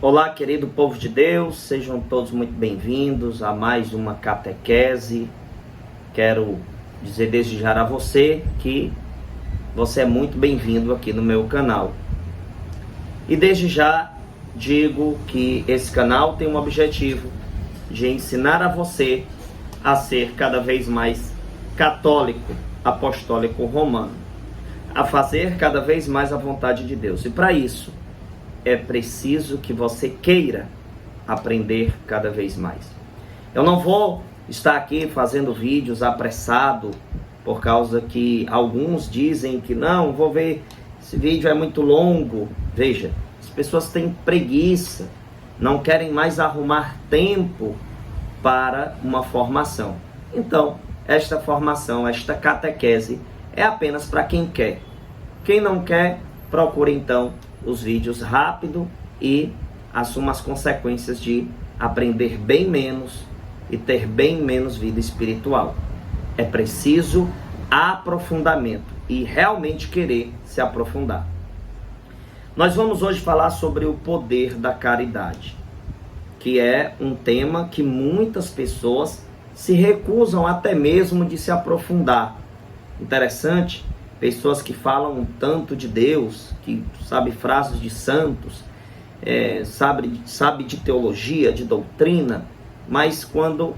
Olá, querido povo de Deus, sejam todos muito bem-vindos a mais uma catequese. Quero dizer desde já a você que você é muito bem-vindo aqui no meu canal. E desde já digo que esse canal tem um objetivo de ensinar a você a ser cada vez mais católico, apostólico romano, a fazer cada vez mais a vontade de Deus. E para isso, é preciso que você queira aprender cada vez mais. Eu não vou estar aqui fazendo vídeos apressado, por causa que alguns dizem que não, vou ver, esse vídeo é muito longo. Veja, as pessoas têm preguiça, não querem mais arrumar tempo para uma formação. Então, esta formação, esta catequese é apenas para quem quer. Quem não quer, procure então os vídeos rápido e assuma as consequências de aprender bem menos e ter bem menos vida espiritual. É preciso aprofundamento e realmente querer se aprofundar. Nós vamos hoje falar sobre o poder da caridade, que é um tema que muitas pessoas se recusam até mesmo de se aprofundar. Interessante, pessoas que falam um tanto de Deus, que sabe frases de santos, sabe de teologia, de doutrina, mas quando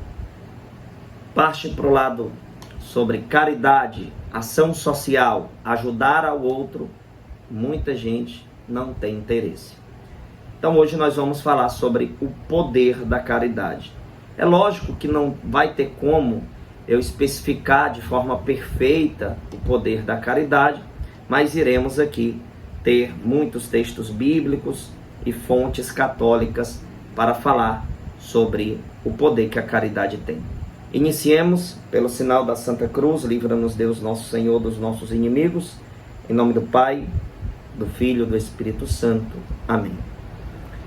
parte para o lado sobre caridade, ação social, ajudar ao outro, muita gente não tem interesse. Então hoje nós vamos falar sobre o poder da caridade. É lógico que não vai ter como eu especificar de forma perfeita o poder da caridade, mas iremos aqui ter muitos textos bíblicos e fontes católicas para falar sobre o poder que a caridade tem. Iniciemos pelo sinal da Santa Cruz, livra-nos Deus nosso Senhor dos nossos inimigos, em nome do Pai, do Filho e do Espírito Santo. Amém.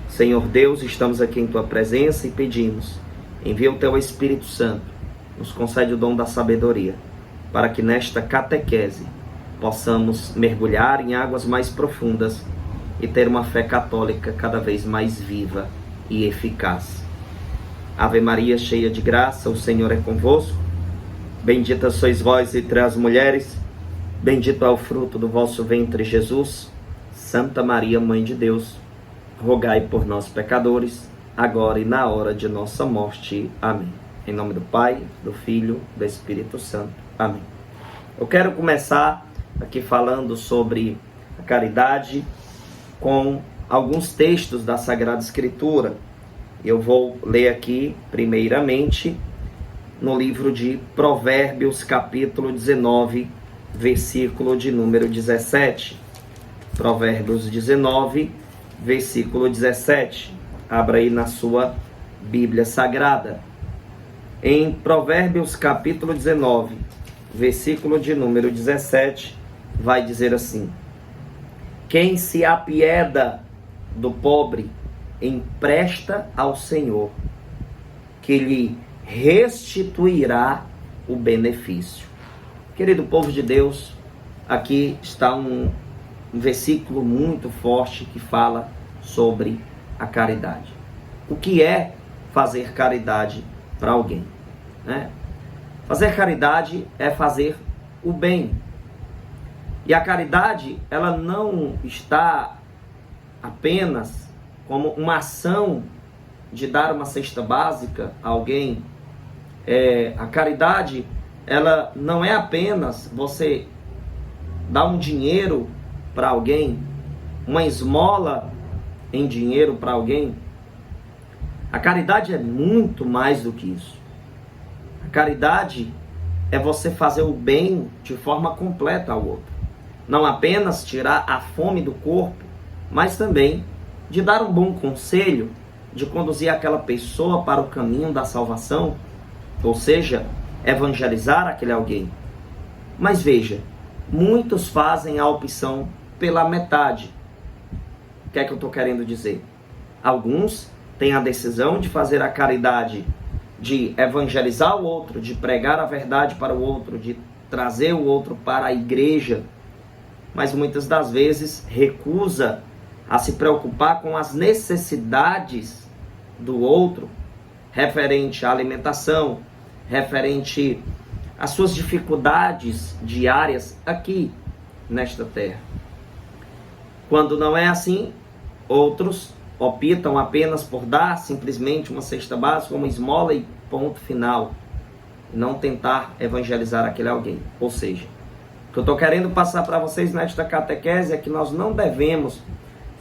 Senhor Deus, estamos aqui em Tua presença e pedimos, envia o Teu Espírito Santo, nos concede o dom da sabedoria, para que nesta catequese possamos mergulhar em águas mais profundas e ter uma fé católica cada vez mais viva e eficaz. Ave Maria, cheia de graça, o Senhor é convosco. Bendita sois vós entre as mulheres, bendito é o fruto do vosso ventre, Jesus. Santa Maria, Mãe de Deus, rogai por nós, pecadores, agora e na hora de nossa morte. Amém. Em nome do Pai, do Filho, do Espírito Santo. Amém. Eu quero começar aqui falando sobre a caridade com alguns textos da Sagrada Escritura. Eu vou ler aqui, primeiramente, no livro de Provérbios, capítulo 19, versículo de número 17. Provérbios 19, versículo 17. Abra aí na sua Bíblia Sagrada. Em Provérbios capítulo 19, versículo de número 17, vai dizer assim: quem se apieda do pobre, empresta ao Senhor, que lhe restituirá o benefício. Querido povo de Deus, aqui está um versículo muito forte que fala sobre a caridade. O que é fazer caridade para alguém, né? Fazer caridade é fazer o bem. E a caridade, ela não está apenas como uma ação de dar uma cesta básica a alguém. A caridade, ela não é apenas você dar um dinheiro para alguém, uma esmola em dinheiro para alguém. A caridade é muito mais do que isso. A caridade é você fazer o bem de forma completa ao outro. Não apenas tirar a fome do corpo, mas também de dar um bom conselho, de conduzir aquela pessoa para o caminho da salvação, ou seja, evangelizar aquele alguém. Mas veja, muitos fazem a opção pela metade. O que é que eu estou querendo dizer? Alguns tem a decisão de fazer a caridade, de evangelizar o outro, de pregar a verdade para o outro, de trazer o outro para a igreja, mas muitas das vezes recusa a se preocupar com as necessidades do outro, referente à alimentação, referente às suas dificuldades diárias aqui nesta terra. Quando não é assim, outros optam apenas por dar simplesmente uma cesta básica, uma esmola e ponto final. Não tentar evangelizar aquele alguém. Ou seja, o que eu estou querendo passar para vocês nesta catequese é que nós não devemos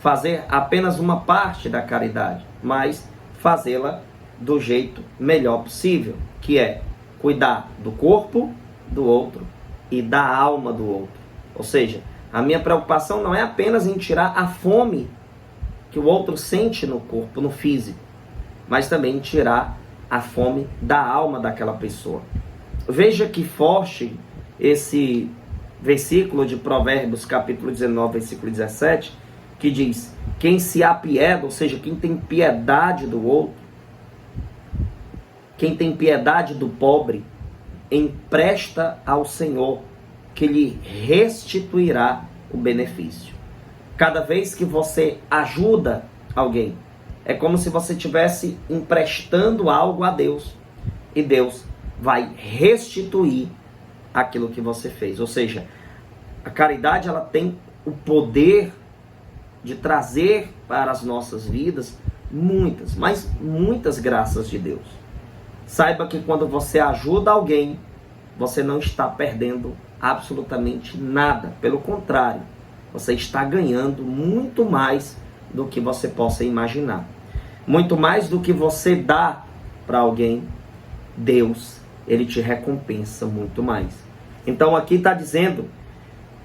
fazer apenas uma parte da caridade, mas fazê-la do jeito melhor possível, que é cuidar do corpo do outro e da alma do outro. Ou seja, a minha preocupação não é apenas em tirar a fome que o outro sente no corpo, no físico, mas também em tirar a fome da alma daquela pessoa. Veja que forte esse versículo de Provérbios, capítulo 19, versículo 17, que diz: quem se apieda, ou seja, quem tem piedade do outro, quem tem piedade do pobre, empresta ao Senhor, que lhe restituirá o benefício. Cada vez que você ajuda alguém, é como se você estivesse emprestando algo a Deus, e Deus vai restituir aquilo que você fez. Ou seja, a caridade ela tem o poder de trazer para as nossas vidas muitas, mas muitas graças de Deus. Saiba que quando você ajuda alguém, você não está perdendo absolutamente nada. Pelo contrário, você está ganhando muito mais do que você possa imaginar. Muito mais do que você dá para alguém, Deus, Ele te recompensa muito mais. Então aqui está dizendo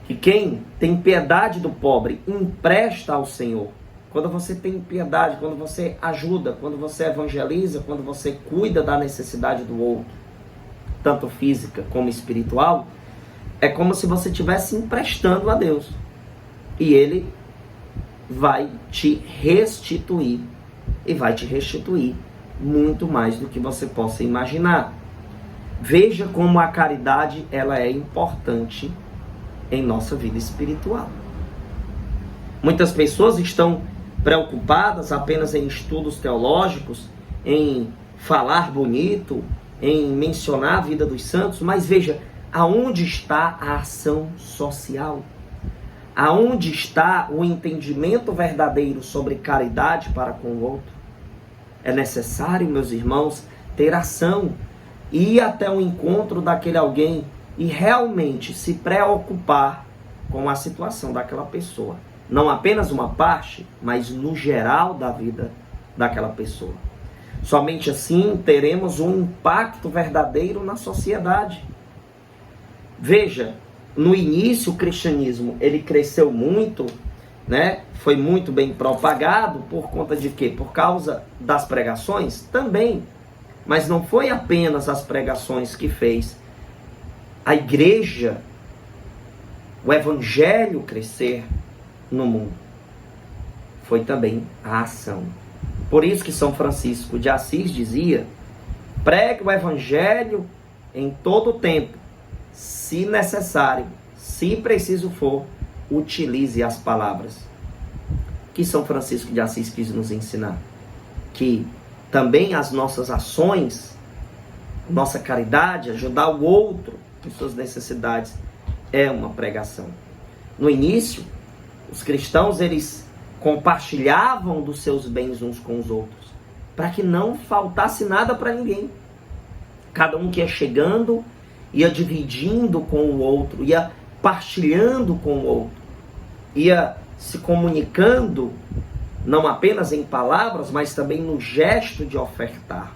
que quem tem piedade do pobre, empresta ao Senhor. Quando você tem piedade, quando você ajuda, quando você evangeliza, quando você cuida da necessidade do outro, tanto física como espiritual, é como se você estivesse emprestando a Deus. E Ele vai te restituir. E vai te restituir muito mais do que você possa imaginar. Veja como a caridade ela é importante em nossa vida espiritual. Muitas pessoas estão preocupadas apenas em estudos teológicos, em falar bonito, em mencionar a vida dos santos, mas veja, aonde está a ação social? Aonde está o entendimento verdadeiro sobre caridade para com o outro? É necessário, meus irmãos, ter ação, ir até o encontro daquele alguém e realmente se preocupar com a situação daquela pessoa. Não apenas uma parte, mas no geral da vida daquela pessoa. Somente assim teremos um impacto verdadeiro na sociedade. Veja, no início o cristianismo ele cresceu muito, né? Foi muito bem propagado por conta de quê? Por causa das pregações? Também. Mas não foi apenas as pregações que fez a igreja, o evangelho crescer no mundo. Foi também a ação. Por isso que São Francisco de Assis dizia: pregue o evangelho em todo o tempo, se necessário, se preciso for, utilize as palavras. Que São Francisco de Assis quis nos ensinar? Que também as nossas ações, nossa caridade, ajudar o outro em suas necessidades, é uma pregação. No início, os cristãos, eles compartilhavam dos seus bens uns com os outros, para que não faltasse nada para ninguém. Cada um que ia chegando, ia dividindo com o outro, ia partilhando com o outro, ia se comunicando, não apenas em palavras, mas também no gesto de ofertar,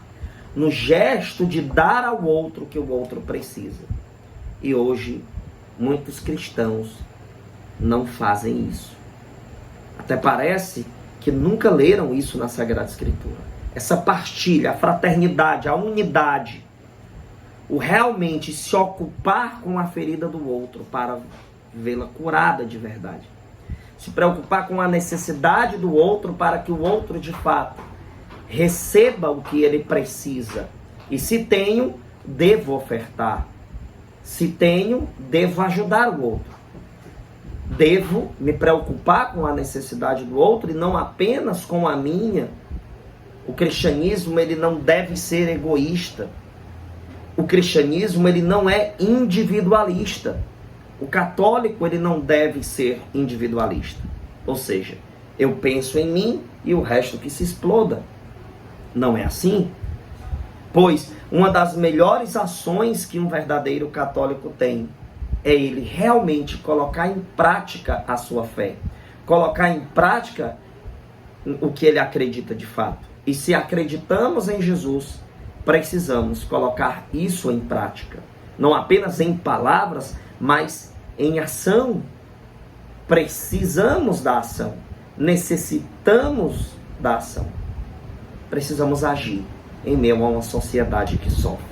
no gesto de dar ao outro o que o outro precisa. E hoje, muitos cristãos não fazem isso. Até parece que nunca leram isso na Sagrada Escritura. Essa partilha, a fraternidade, a unidade, o realmente se ocupar com a ferida do outro para vê-la curada de verdade. Se preocupar com a necessidade do outro para que o outro, de fato, receba o que ele precisa. E se tenho, devo ofertar. Se tenho, devo ajudar o outro. devo me preocupar com a necessidade do outro e não apenas com a minha. O cristianismo, ele não deve ser egoísta. O cristianismo, ele não é individualista. O católico, ele não deve ser individualista. Ou seja, eu penso em mim e o resto que se exploda. Não é assim? Pois uma das melhores ações que um verdadeiro católico tem é ele realmente colocar em prática a sua fé. Colocar em prática o que ele acredita de fato. E se acreditamos em Jesus, precisamos colocar isso em prática. Não apenas em palavras, mas em ação. Precisamos da ação. Necessitamos da ação. Precisamos agir em meio a uma sociedade que sofre.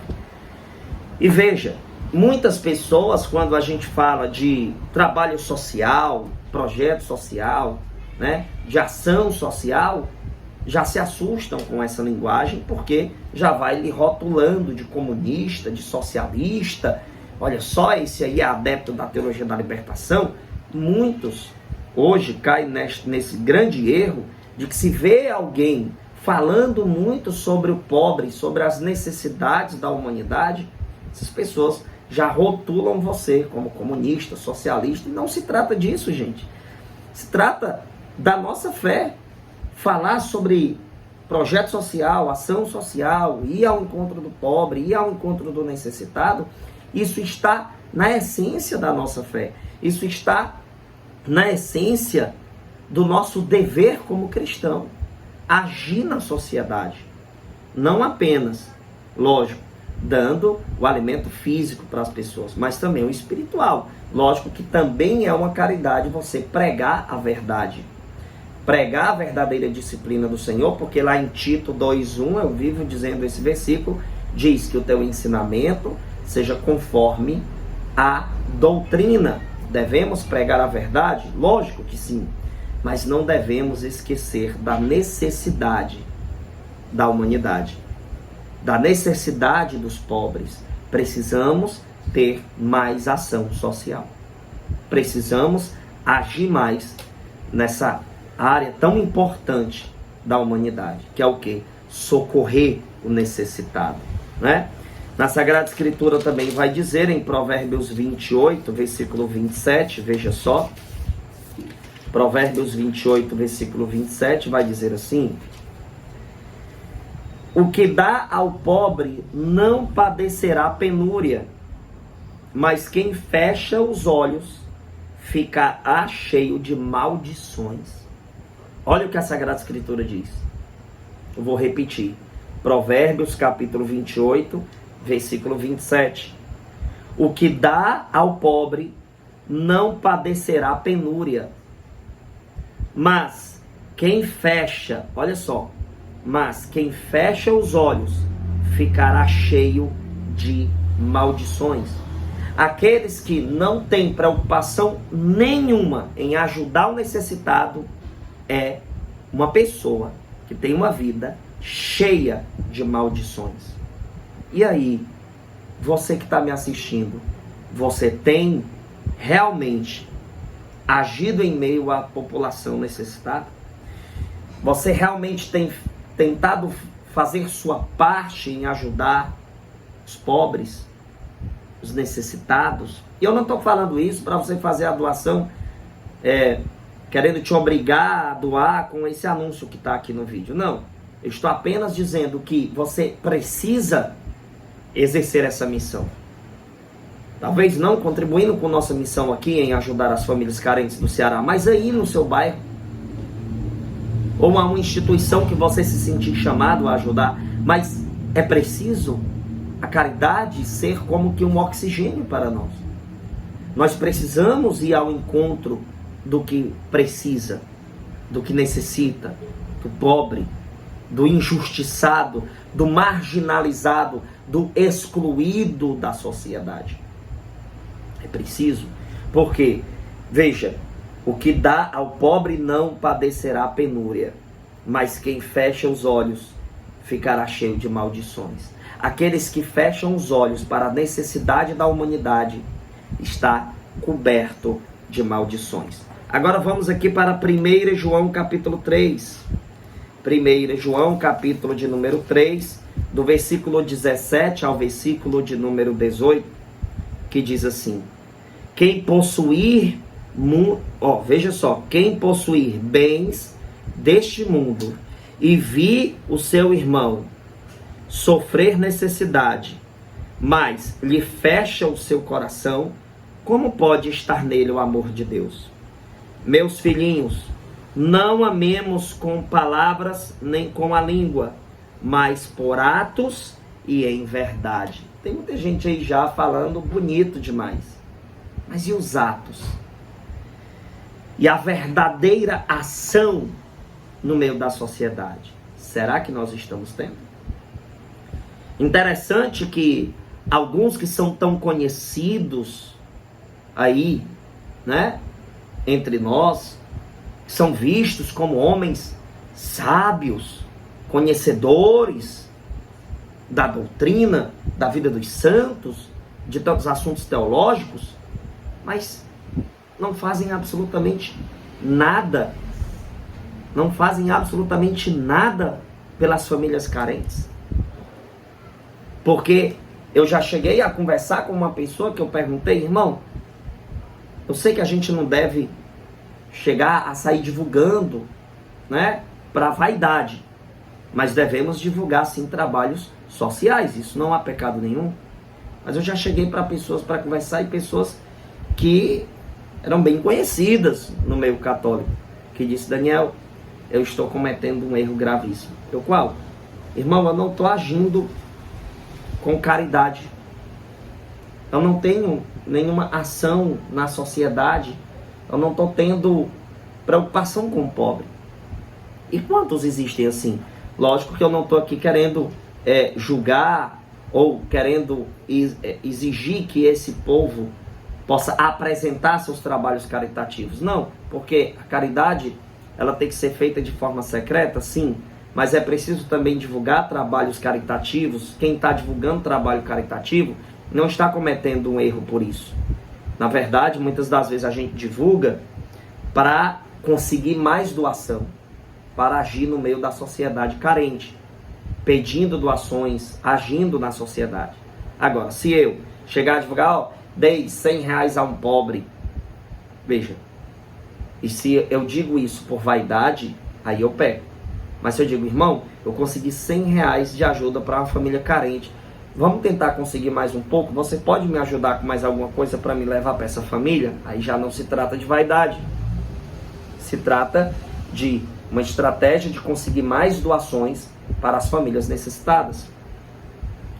E veja, muitas pessoas, quando a gente fala de trabalho social, projeto social, né, de ação social, já se assustam com essa linguagem, porque já vai lhe rotulando de comunista, de socialista. Olha só, esse aí é adepto da teologia da libertação. Muitos hoje caem nesse grande erro de que se vê alguém falando muito sobre o pobre, sobre as necessidades da humanidade, essas pessoas já rotulam você como comunista, socialista, e não se trata disso, gente. Se trata da nossa fé. Falar sobre projeto social, ação social, ir ao encontro do pobre, ir ao encontro do necessitado, isso está na essência da nossa fé. Isso está na essência do nosso dever como cristão. Agir na sociedade. Não apenas, lógico, dando o alimento físico para as pessoas, mas também o espiritual. Lógico que também é uma caridade você pregar a verdade. Pregar a verdadeira disciplina do Senhor, porque lá em Tito 2:1, eu vivo dizendo esse versículo, diz que o teu ensinamento seja conforme a doutrina. Devemos pregar a verdade? Lógico que sim, mas não devemos esquecer da necessidade da humanidade, da necessidade dos pobres. Precisamos ter mais ação social. Precisamos agir mais nessa área tão importante da humanidade, que é o quê? Socorrer o necessitado, né? Na Sagrada Escritura também vai dizer em Provérbios 28, versículo 27, veja só. Provérbios 28, versículo 27, vai dizer assim: o que dá ao pobre não padecerá penúria, mas quem fecha os olhos ficará cheio de maldições. Olha o que a Sagrada Escritura diz. Eu vou repetir. Provérbios capítulo 28, versículo 27. O que dá ao pobre não padecerá penúria, mas quem fecha, olha só, mas quem fecha os olhos ficará cheio de maldições. Aqueles que não têm preocupação nenhuma em ajudar o necessitado é uma pessoa que tem uma vida cheia de maldições. E aí, você que está me assistindo, você tem realmente agido em meio à população necessitada? Você realmente tem tentado fazer sua parte em ajudar os pobres, os necessitados? E eu não estou falando isso para você fazer a doação querendo te obrigar a doar com esse anúncio que está aqui no vídeo. Não, eu estou apenas dizendo que você precisa exercer essa missão. Talvez não contribuindo com nossa missão aqui em ajudar as famílias carentes do Ceará, mas aí no seu bairro, ou a uma instituição que você se sentir chamado a ajudar. Mas é preciso a caridade ser como que um oxigênio para nós. Nós precisamos ir ao encontro do que precisa, do que necessita, do pobre, do injustiçado, do marginalizado, do excluído da sociedade. É preciso, porque, veja, o que dá ao pobre não padecerá penúria, mas quem fecha os olhos ficará cheio de maldições. Aqueles que fecham os olhos para a necessidade da humanidade está coberto de maldições. Agora vamos aqui para 1 João capítulo 3. 1 João capítulo de número 3, do versículo 17 ao versículo de número 18, que diz assim: quem possuir, veja só, quem possuir bens deste mundo e vir o seu irmão sofrer necessidade, mas lhe fecha o seu coração, como pode estar nele o amor de Deus? Meus filhinhos, não amemos com palavras nem com a língua, mas por atos e em verdade. Tem muita gente aí já falando bonito demais. Mas e os atos? E a verdadeira ação no meio da sociedade? Será que nós estamos tendo? Interessante que alguns que são tão conhecidos aí, né, entre nós, são vistos como homens sábios, conhecedores da doutrina, da vida dos santos, de tantos assuntos teológicos, mas não fazem absolutamente nada. Não fazem absolutamente nada pelas famílias carentes. Porque eu já cheguei a conversar com uma pessoa que eu perguntei: irmão, eu sei que a gente não deve chegar a sair divulgando, né, para vaidade, mas devemos divulgar sim trabalhos sociais, isso não há pecado nenhum. Mas eu já cheguei para pessoas para conversar, e pessoas que eram bem conhecidas no meio católico, que disse: Daniel, eu estou cometendo um erro gravíssimo. Eu, qual? Irmão, eu não estou agindo com caridade. Eu não tenho nenhuma ação na sociedade. Eu não estou tendo preocupação com o pobre. E quantos existem assim? Lógico que eu não estou aqui querendo julgar ou querendo exigir que esse povo possa apresentar seus trabalhos caritativos. Não, porque a caridade, ela tem que ser feita de forma secreta, sim, mas é preciso também divulgar trabalhos caritativos. Quem está divulgando trabalho caritativo não está cometendo um erro por isso. Na verdade, muitas das vezes a gente divulga para conseguir mais doação, para agir no meio da sociedade carente, pedindo doações, agindo na sociedade. Agora, se eu chegar a divulgar, dei 100 reais a um pobre, veja, e se eu digo isso por vaidade, aí eu peco. Mas se eu digo: irmão, eu consegui 100 reais de ajuda para uma família carente, vamos tentar conseguir mais um pouco, você pode me ajudar com mais alguma coisa para me levar para essa família? Aí já não se trata de vaidade, se trata de uma estratégia de conseguir mais doações para as famílias necessitadas.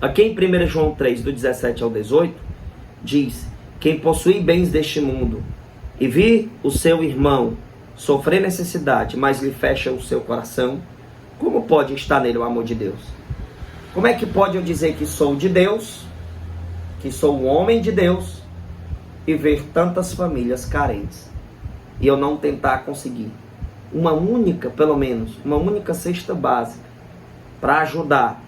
Aqui em 1 João 3, do 17 ao 18, diz: quem possui bens deste mundo e vir o seu irmão sofrer necessidade, mas lhe fecha o seu coração, como pode estar nele o amor de Deus? Como é que pode eu dizer que sou de Deus, que sou um homem de Deus, e ver tantas famílias carentes, e eu não tentar conseguir uma única, pelo menos, uma única cesta básica para ajudar,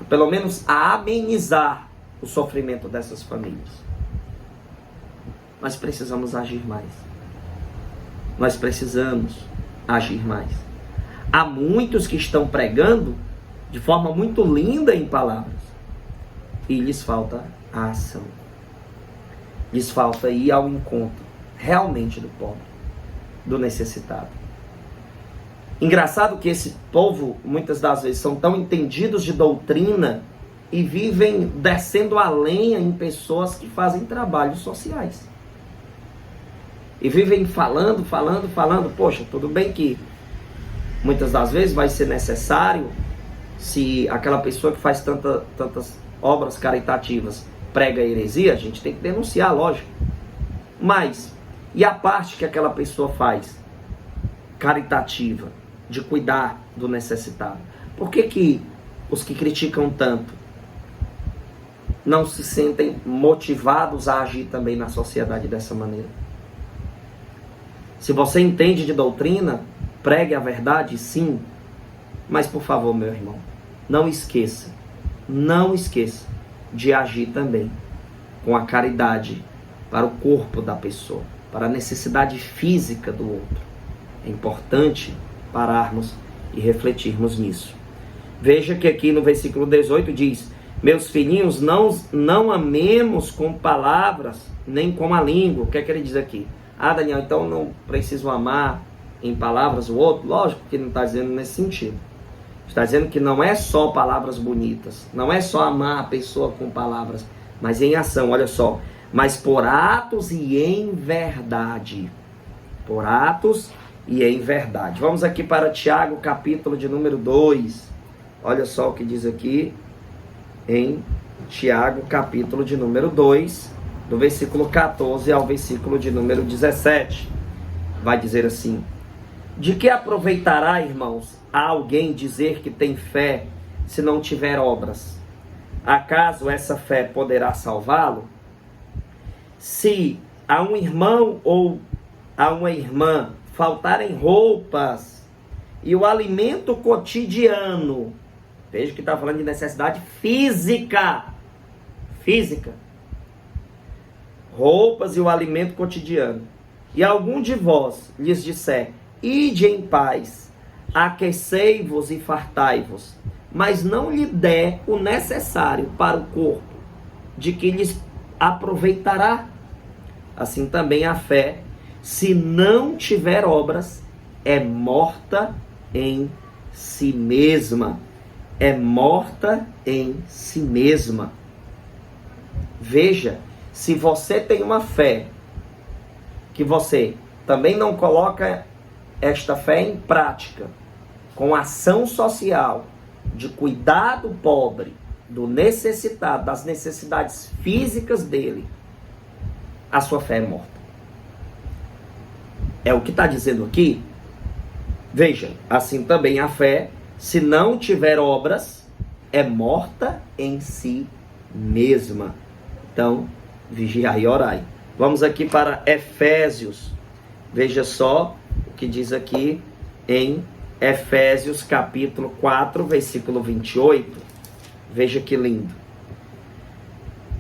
pelo menos a amenizar o sofrimento dessas famílias? Nós precisamos agir mais. Nós precisamos agir mais. Há muitos que estão pregando de forma muito linda em palavras, e lhes falta a ação. Lhes falta ir ao encontro realmente do pobre, do necessitado. Engraçado que esse povo, muitas das vezes, são tão entendidos de doutrina e vivem descendo a lenha em pessoas que fazem trabalhos sociais. E vivem falando. Poxa, tudo bem que muitas das vezes vai ser necessário, se aquela pessoa que faz tantas obras caritativas prega heresia, a gente tem que denunciar, lógico. Mas, e a parte que aquela pessoa faz caritativa, de cuidar do necessitado? Por que os que criticam tanto não se sentem motivados a agir também na sociedade dessa maneira? Se você entende de doutrina, pregue a verdade, sim. Mas, por favor, meu irmão, não esqueça de agir também com a caridade para o corpo da pessoa. para a necessidade física do outro. É importante pararmos e refletirmos nisso. Veja que aqui no versículo 18 diz: meus filhinhos, não amemos com palavras, nem com a língua. O que é que ele diz aqui? Ah, Daniel, então não preciso amar em palavras o outro? Lógico que não está dizendo nesse sentido. Está dizendo que não é só palavras bonitas, não é só amar a pessoa com palavras, mas em ação, olha só. Mas por atos e em verdade. Por atos e em verdade. Vamos aqui para Tiago, capítulo de número 2. Olha só o que diz aqui em Tiago, capítulo de número 2, do versículo 14 ao versículo de número 17. Vai dizer assim: de que aproveitará, irmãos, a alguém dizer que tem fé se não tiver obras? Acaso essa fé poderá salvá-lo? Se a um irmão ou a uma irmã faltarem roupas e o alimento cotidiano, veja que está falando de necessidade física, roupas e o alimento cotidiano, e algum de vós lhes disser: ide em paz, aquecei-vos e fartai-vos, mas não lhe der o necessário para o corpo, de que lhes aproveitará? Assim também a fé, se não tiver obras, é morta em si mesma. É morta em si mesma. Veja, se você tem uma fé, que você também não coloca esta fé em prática, com ação social, de cuidar do pobre, do necessitado, das necessidades físicas dele, a sua fé é morta. É o que está dizendo aqui. Veja, assim também a fé, se não tiver obras, é morta em si mesma. Então, vigiai e orai. Vamos aqui para Efésios. Veja só o que diz aqui em Efésios capítulo 4, versículo 28. Veja que lindo.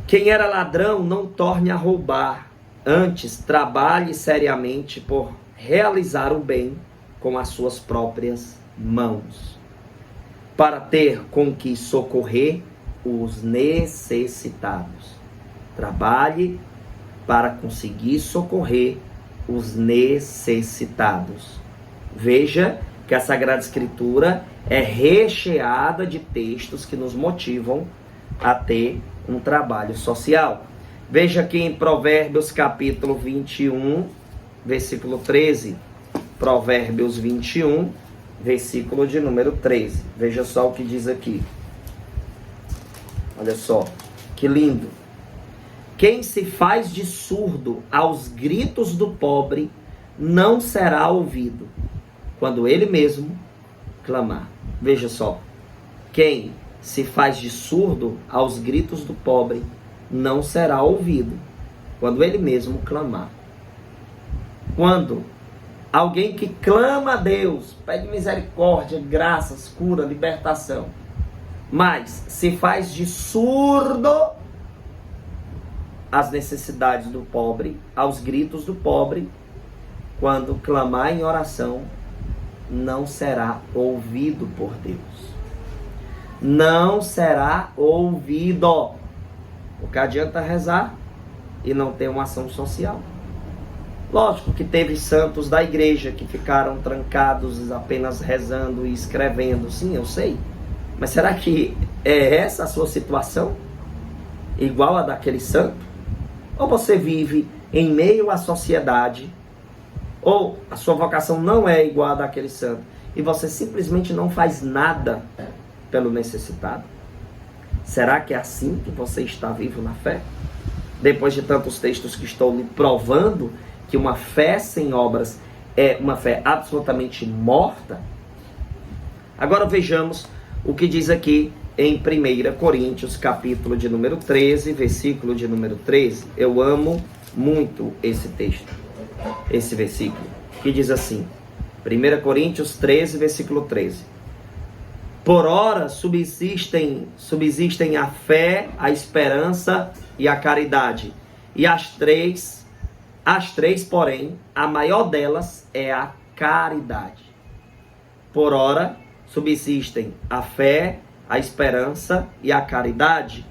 Quem era ladrão, não torne a roubar. Antes, trabalhe seriamente por realizar o bem com as suas próprias mãos, para ter com que socorrer os necessitados. Trabalhe para conseguir socorrer os necessitados. Veja que a Sagrada Escritura é recheada de textos que nos motivam a ter um trabalho social. Veja aqui em Provérbios capítulo 21, versículo 13. Provérbios 21, versículo de número 13. Veja só o que diz aqui. Olha só, que lindo. Quem se faz de surdo aos gritos do pobre não será ouvido quando ele mesmo clamar. Veja só, quem se faz de surdo aos gritos do pobre não será ouvido quando ele mesmo clamar. Quando alguém que clama a Deus, pede misericórdia, graças, cura, libertação, mas se faz de surdo às necessidades do pobre, aos gritos do pobre, quando clamar em oração, não será ouvido por Deus. Não será ouvido. Porque adianta rezar e não ter uma ação social. Lógico que teve santos da igreja que ficaram trancados apenas rezando e escrevendo. Sim, eu sei. Mas será que é essa a sua situação? Igual a daquele santo? Ou você vive em meio à sociedade, ou a sua vocação não é igual a daquele santo, e você simplesmente não faz nada pelo necessitado? Será que é assim que você está vivo na fé? Depois de tantos textos que estou lhe provando que uma fé sem obras é uma fé absolutamente morta. Agora vejamos o que diz aqui em 1 Coríntios, capítulo de número 13, versículo de número 13. Eu amo muito esse texto, esse versículo, que diz assim, 1 Coríntios 13, versículo 13. Por ora subsistem a fé, a esperança e a caridade. E as três As 3, porém, a maior delas é a caridade. Por ora, subsistem a fé, a esperança e a caridade.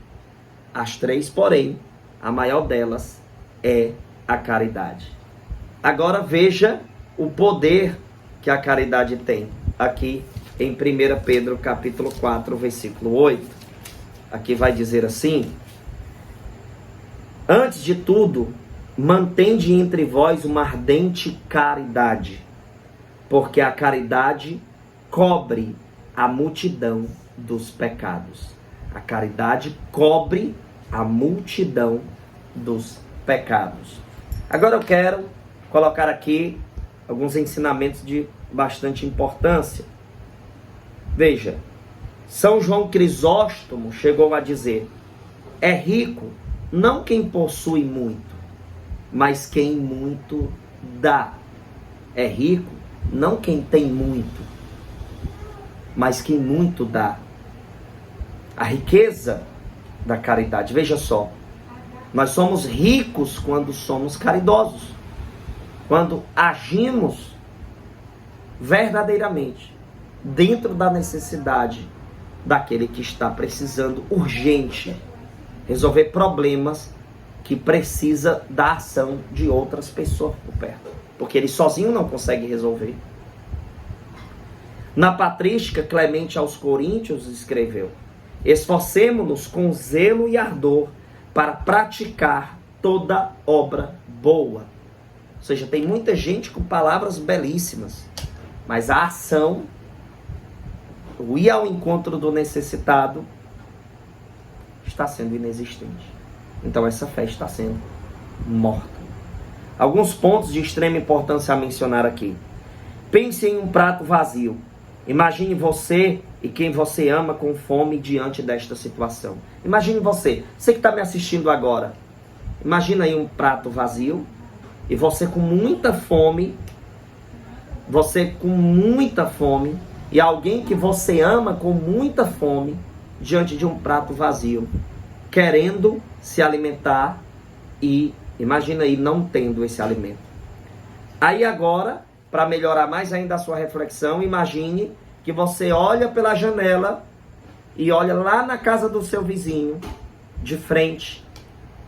As 3, porém, a maior delas é a caridade. Agora veja o poder que a caridade tem. Aqui em 1 Pedro capítulo 4, versículo 8. Aqui vai dizer assim: antes de tudo, mantende entre vós uma ardente caridade, porque a caridade cobre a multidão dos pecados. A caridade cobre a multidão dos pecados. Agora eu quero colocar aqui alguns ensinamentos de bastante importância. Veja, São João Crisóstomo chegou a dizer: é rico não quem possui muito, mas quem muito dá. É rico não quem tem muito, mas quem muito dá. A riqueza da caridade. Veja só, nós somos ricos quando somos caridosos, quando agimos verdadeiramente dentro da necessidade daquele que está precisando urgente resolver problemas que precisa da ação de outras pessoas por perto, porque ele sozinho não consegue resolver. Na Patrística, Clemente aos Coríntios escreveu: esforcemo-nos com zelo e ardor para praticar toda obra boa. Ou seja, tem muita gente com palavras belíssimas, mas a ação, o ir ao encontro do necessitado, está sendo inexistente. Então essa fé está sendo morta. Alguns pontos de extrema importância a mencionar aqui. Pense em um prato vazio. Imagine você e quem você ama com fome diante desta situação. Imagine você que está me assistindo agora. Imagina aí um prato vazio e você com muita fome, e alguém que você ama com muita fome diante de um prato vazio, querendo se alimentar e imagina aí não tendo esse alimento. Aí agora, para melhorar mais ainda a sua reflexão, imagine que você olha pela janela e olha lá na casa do seu vizinho, de frente,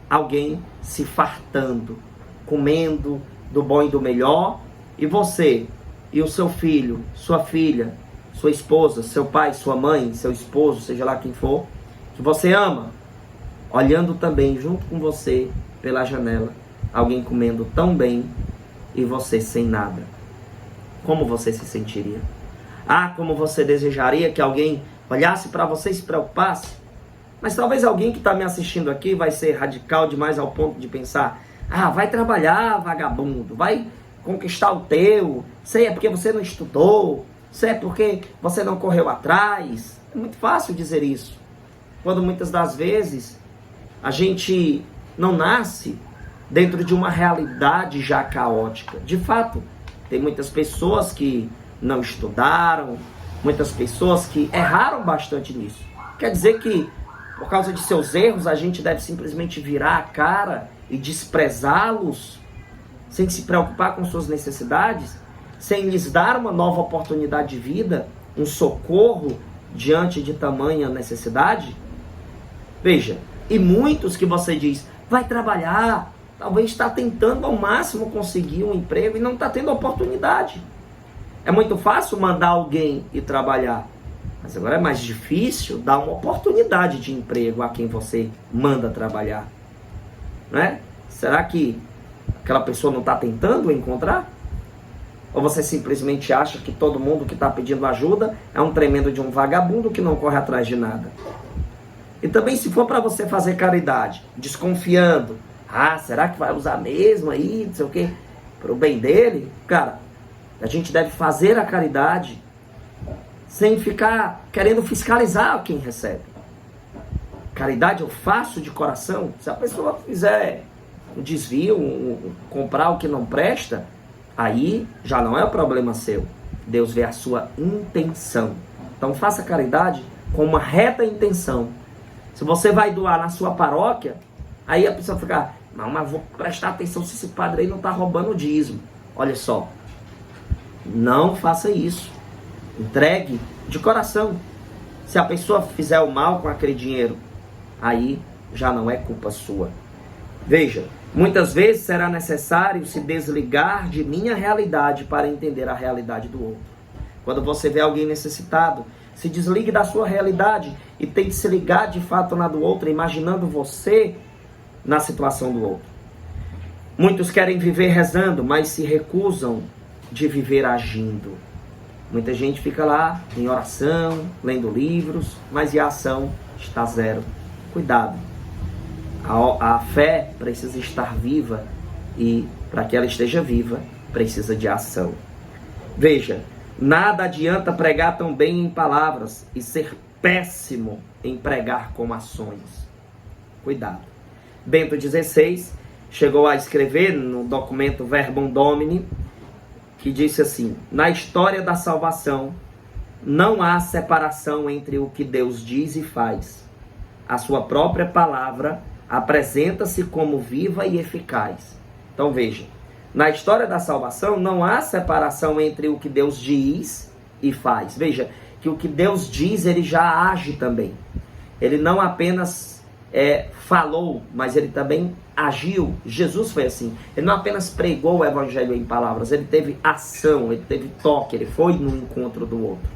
alguém se fartando, comendo do bom e do melhor, e você e o seu filho, sua filha, sua esposa, seu pai, sua mãe, seu esposo, seja lá quem for, que você ama, olhando também junto com você pela janela, alguém comendo tão bem e você sem nada. Como você se sentiria? Como você desejaria que alguém olhasse para você e se preocupasse? Mas talvez alguém que está me assistindo aqui vai ser radical demais ao ponto de pensar: vai trabalhar, vagabundo, vai conquistar o teu, sei, é porque você não estudou, sei, é porque você não correu atrás. É muito fácil dizer isso, quando muitas das vezes a gente não nasce dentro de uma realidade já caótica. De fato, tem muitas pessoas que não estudaram, muitas pessoas que erraram bastante nisso. Quer dizer que, por causa de seus erros, a gente deve simplesmente virar a cara e desprezá-los, sem se preocupar com suas necessidades, sem lhes dar uma nova oportunidade de vida, um socorro diante de tamanha necessidade? Veja, e muitos que você diz, vai trabalhar, talvez está tentando ao máximo conseguir um emprego e não está tendo oportunidade. É muito fácil mandar alguém ir trabalhar, mas agora é mais difícil dar uma oportunidade de emprego a quem você manda trabalhar, né? Será que aquela pessoa não está tentando encontrar? Ou você simplesmente acha que todo mundo que está pedindo ajuda é um tremendo de um vagabundo que não corre atrás de nada? E também, se for para você fazer caridade, desconfiando, será que vai usar mesmo aí, não sei o quê, para o bem dele? Cara, a gente deve fazer a caridade sem ficar querendo fiscalizar quem recebe. Caridade eu faço de coração. Se a pessoa fizer um desvio, comprar o que não presta, aí já não é o problema seu. Deus vê a sua intenção. Então faça caridade com uma reta intenção. Se você vai doar na sua paróquia, aí a pessoa fica, Não, mas vou prestar atenção se esse padre aí não está roubando o dízimo. Olha só, não faça isso. Entregue de coração. Se a pessoa fizer o mal com aquele dinheiro, aí já não é culpa sua. Veja, muitas vezes será necessário se desligar de minha realidade para entender a realidade do outro. Quando você vê alguém necessitado, se desligue da sua realidade e tente se ligar de fato na do outro, imaginando você na situação do outro. Muitos querem viver rezando, mas se recusam de viver agindo. Muita gente fica lá em oração, lendo livros, mas a ação está zero. Cuidado. A fé precisa estar viva e para que ela esteja viva, precisa de ação. Veja, nada adianta pregar tão bem em palavras e ser péssimo em pregar com ações. Cuidado. Bento XVI chegou a escrever no documento Verbum Domini, que disse assim: na história da salvação, não há separação entre o que Deus diz e faz. A sua própria palavra apresenta-se como viva e eficaz. Então veja, na história da salvação não há separação entre o que Deus diz e faz. Veja, que o que Deus diz, ele já age também. Ele não apenas falou, mas ele também agiu. Jesus foi assim. Ele não apenas pregou o evangelho em palavras, ele teve ação, ele teve toque, ele foi no encontro do outro.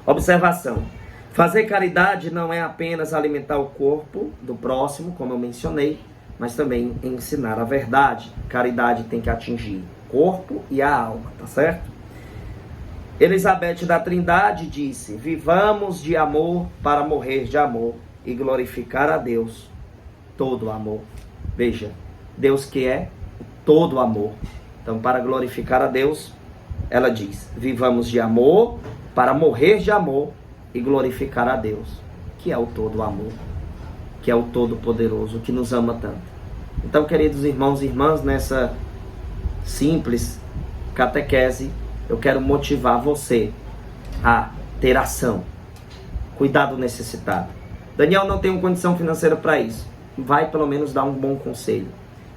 Observação. Fazer caridade não é apenas alimentar o corpo do próximo, como eu mencionei, mas também ensinar a verdade. Caridade tem que atingir o corpo e a alma, tá certo? Elizabeth da Trindade disse: vivamos de amor para morrer de amor e glorificar a Deus, todo amor. Veja, Deus que é todo amor. Então, para glorificar a Deus, ela diz: vivamos de amor para morrer de amor e glorificar a Deus, que é o todo amor, que é o todo poderoso, que nos ama tanto. Então, queridos irmãos e irmãs, nessa simples catequese, eu quero motivar você a ter ação, cuidar do necessitado. Daniel, não tenho condição financeira para isso. Vai pelo menos dar um bom conselho.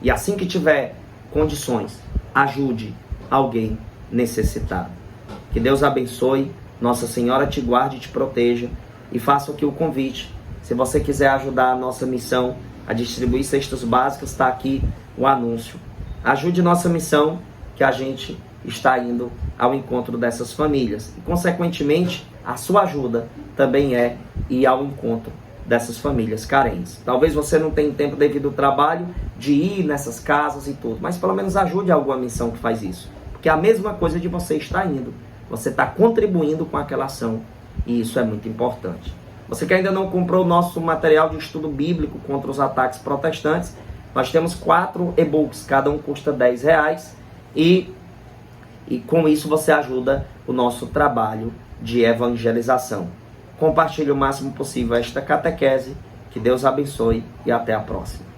E assim que tiver condições, ajude alguém necessitado. Que Deus abençoe, Nossa Senhora te guarde e te proteja. E faça aqui o convite. Se você quiser ajudar a nossa missão a distribuir cestas básicas, está aqui o anúncio. Ajude nossa missão, que a gente está indo ao encontro dessas famílias. E, consequentemente, a sua ajuda também é ir ao encontro dessas famílias carentes. Talvez você não tenha tempo devido ao trabalho de ir nessas casas e tudo, mas pelo menos ajude alguma missão que faz isso. Porque é a mesma coisa de você estar indo. Você está contribuindo com aquela ação. E isso é muito importante. Você que ainda não comprou o nosso material de estudo bíblico contra os ataques protestantes, nós temos 4 e-books, cada um custa R$10. E com isso você ajuda o nosso trabalho de evangelização. Compartilhe o máximo possível esta catequese. Que Deus abençoe e até a próxima.